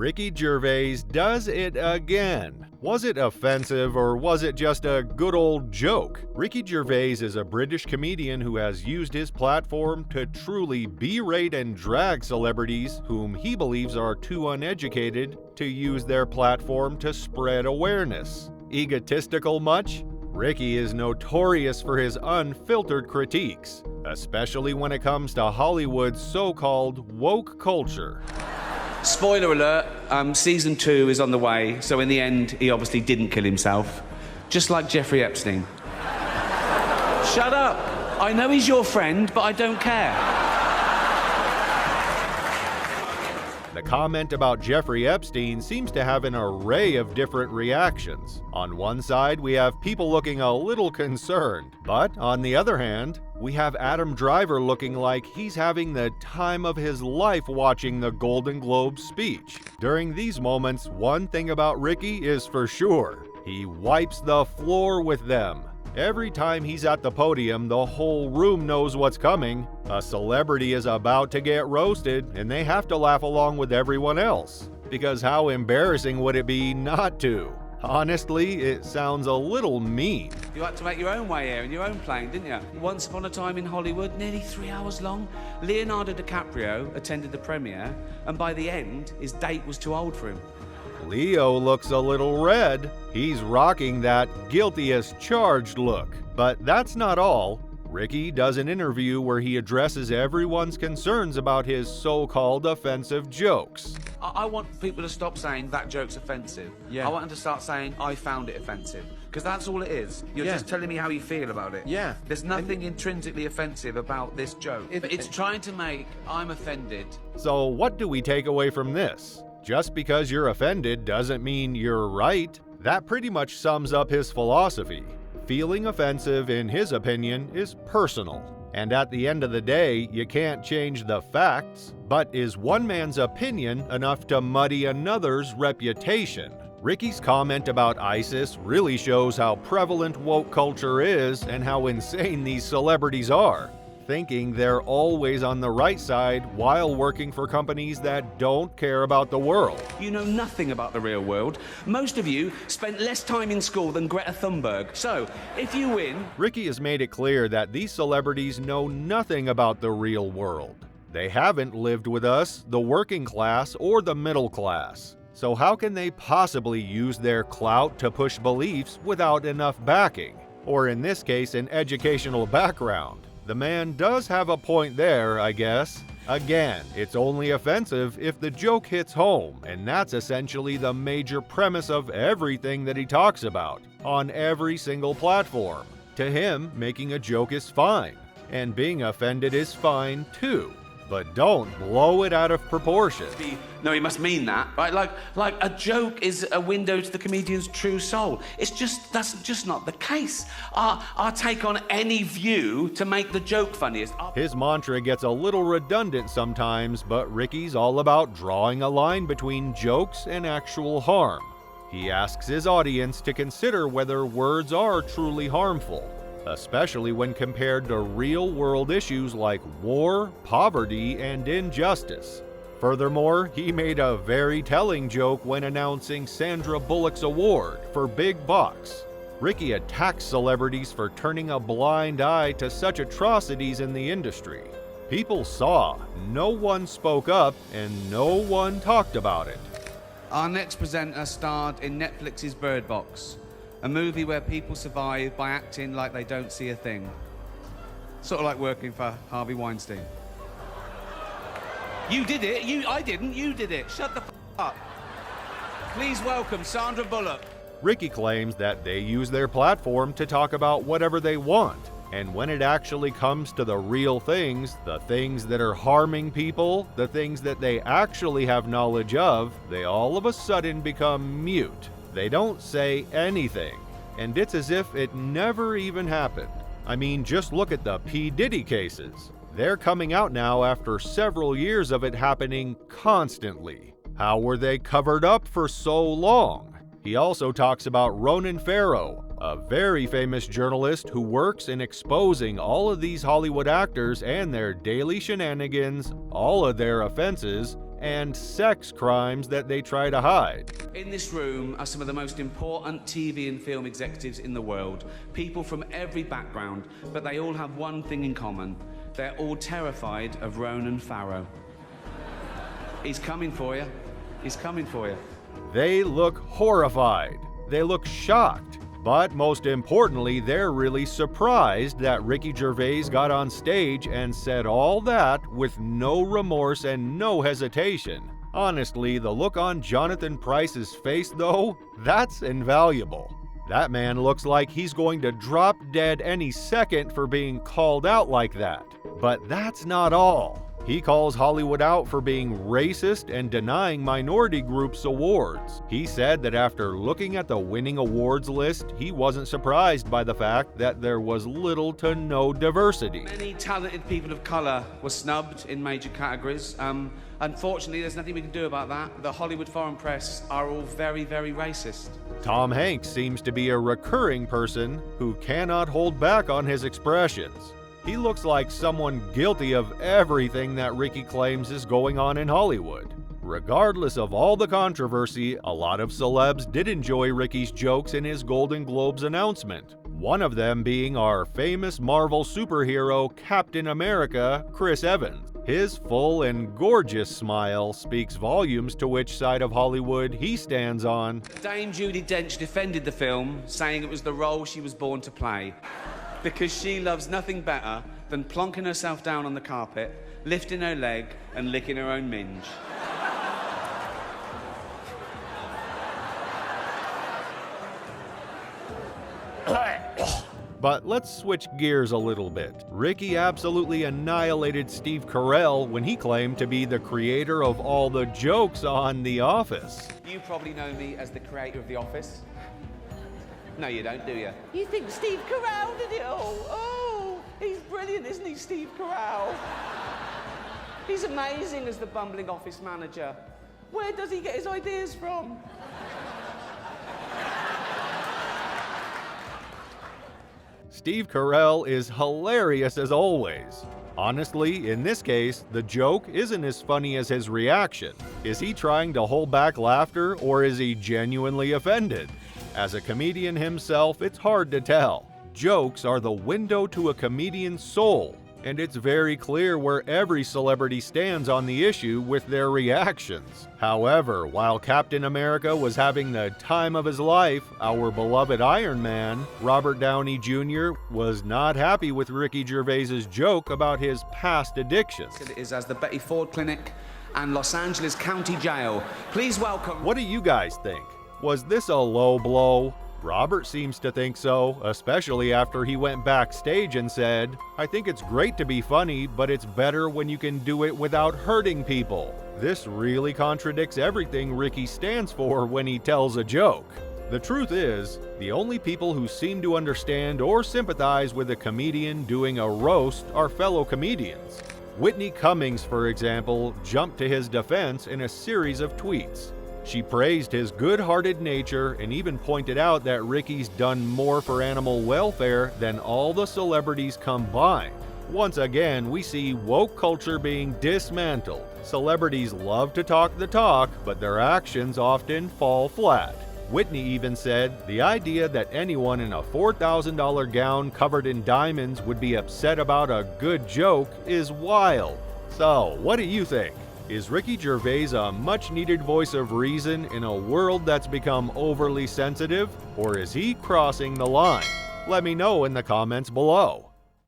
Ricky Gervais does it again. Was it offensive or was it just a good old joke? Ricky Gervais is a British comedian who has used his platform to truly berate and drag celebrities whom he believes are too uneducated to use their platform to spread awareness. Egotistical much? Ricky is notorious for his unfiltered critiques, especially when it comes to Hollywood's so-called woke culture. Spoiler alert, season 2 is on the way, so in the end, he obviously didn't kill himself. Just like Jeffrey Epstein. Shut up! I know he's your friend, but I don't care. The comment about Jeffrey Epstein seems to have an array of different reactions. On one side, we have people looking a little concerned, but on the other hand, we have Adam Driver looking like he's having the time of his life watching the Golden Globe speech. During these moments, one thing about Ricky is for sure: he wipes the floor with them. Every time he's at the podium, the whole room knows what's coming. A celebrity is about to get roasted, and they have to laugh along with everyone else. Because how embarrassing would it be not to? Honestly, it sounds a little mean. You had to make your own way here in your own plane, didn't you? Once upon a time in Hollywood, nearly 3 hours long, Leonardo DiCaprio attended the premiere, and by the end, his date was too old for him. Leo looks a little red. He's rocking that guilty as charged look. But that's not all. Ricky does an interview where he addresses everyone's concerns about his so-called offensive jokes. I want people to stop saying that joke's offensive. Yeah. I want them to start saying I found it offensive. Because that's all it is. You're just telling me how you feel about it. Yeah. There's nothing intrinsically offensive about this joke. It's trying to make I'm offended. So what do we take away from this? Just because you're offended doesn't mean you're right. That pretty much sums up his philosophy. Feeling offensive, in his opinion, is personal. And at the end of the day, you can't change the facts. But is one man's opinion enough to muddy another's reputation? Ricky's comment about ISIS really shows how prevalent woke culture is and how insane these celebrities are, thinking they're always on the right side while working for companies that don't care about the world. You know nothing about the real world. Most of you spent less time in school than Greta Thunberg. So, if you win... Ricky has made it clear that these celebrities know nothing about the real world. They haven't lived with us, the working class, or the middle class. So how can they possibly use their clout to push beliefs without enough backing? Or in this case, an educational background. The man does have a point there, I guess. Again, it's only offensive if the joke hits home, and that's essentially the major premise of everything that he talks about, on every single platform. To him, making a joke is fine, and being offended is fine too. But don't blow it out of proportion. No, he must mean that, right? Like a joke is a window to the comedian's true soul. That's just not the case. Our take on any view to make the joke funniest. His mantra gets a little redundant sometimes, but Ricky's all about drawing a line between jokes and actual harm. He asks his audience to consider whether words are truly harmful, especially when compared to real-world issues like war, poverty, and injustice. Furthermore, he made a very telling joke when announcing Sandra Bullock's award for Big Box. Ricky attacks celebrities for turning a blind eye to such atrocities in the industry. People saw, no one spoke up, and no one talked about it. Our next presenter starred in Netflix's Bird Box, a movie where people survive by acting like they don't see a thing. Sort of like working for Harvey Weinstein. You did it. I didn't. You did it. Shut the up. Please welcome Sandra Bullock. Ricky claims that they use their platform to talk about whatever they want. And when it actually comes to the real things, the things that are harming people, the things that they actually have knowledge of, they all of a sudden become mute. They don't say anything, and it's as if it never even happened. I mean, just look at the P. Diddy cases. They're coming out now after several years of it happening constantly. How were they covered up for so long? He also talks about Ronan Farrow, a very famous journalist who works in exposing all of these Hollywood actors and their daily shenanigans, all of their offenses, and sex crimes that they try to hide. In this room are some of the most important TV and film executives in the world. People from every background, but they all have one thing in common. They're all terrified of Ronan Farrow. He's coming for you. He's coming for you. They look horrified. They look shocked. But most importantly, they're really surprised that Ricky Gervais got on stage and said all that with no remorse and no hesitation. Honestly, the look on Jonathan Pryce's face, though, that's invaluable. That man looks like he's going to drop dead any second for being called out like that. But that's not all. He calls Hollywood out for being racist and denying minority groups awards. He said that after looking at the winning awards list, he wasn't surprised by the fact that there was little to no diversity. Many talented people of color were snubbed in major categories. Unfortunately, there's nothing we can do about that. The Hollywood foreign press are all very, very racist. Tom Hanks seems to be a recurring person who cannot hold back on his expressions. He looks like someone guilty of everything that Ricky claims is going on in Hollywood. Regardless of all the controversy, a lot of celebs did enjoy Ricky's jokes in his Golden Globes announcement. One of them being our famous Marvel superhero Captain America, Chris Evans. His full and gorgeous smile speaks volumes to which side of Hollywood he stands on. Dame Judi Dench defended the film, saying it was the role she was born to play, because she loves nothing better than plonking herself down on the carpet, lifting her leg, and licking her own minge. But let's switch gears a little bit. Ricky absolutely annihilated Steve Carell when he claimed to be the creator of all the jokes on The Office. You probably know me as the creator of The Office. No, you don't, do you? You think Steve Carell did it all? Oh, he's brilliant, isn't he, Steve Carell? He's amazing as the bumbling office manager. Where does he get his ideas from? Steve Carell is hilarious as always. Honestly, in this case, the joke isn't as funny as his reaction. Is he trying to hold back laughter, or is he genuinely offended? As a comedian himself, it's hard to tell. Jokes are the window to a comedian's soul, and it's very clear where every celebrity stands on the issue with their reactions. However, while Captain America was having the time of his life, our beloved Iron Man, Robert Downey Jr., was not happy with Ricky Gervais's joke about his past addictions. It is as the Betty Ford Clinic and Los Angeles County Jail. Please welcome... What do you guys think? Was this a low blow? Robert seems to think so, especially after he went backstage and said, "I think it's great to be funny, but it's better when you can do it without hurting people." This really contradicts everything Ricky stands for when he tells a joke. The truth is, the only people who seem to understand or sympathize with a comedian doing a roast are fellow comedians. Whitney Cummings, for example, jumped to his defense in a series of tweets. She praised his good-hearted nature and even pointed out that Ricky's done more for animal welfare than all the celebrities combined. Once again, we see woke culture being dismantled. Celebrities love to talk the talk, but their actions often fall flat. Whitney even said the idea that anyone in a $4,000 gown covered in diamonds would be upset about a good joke is wild. So, what do you think? Is Ricky Gervais a much-needed voice of reason in a world that's become overly sensitive, or is he crossing the line? Let me know in the comments below.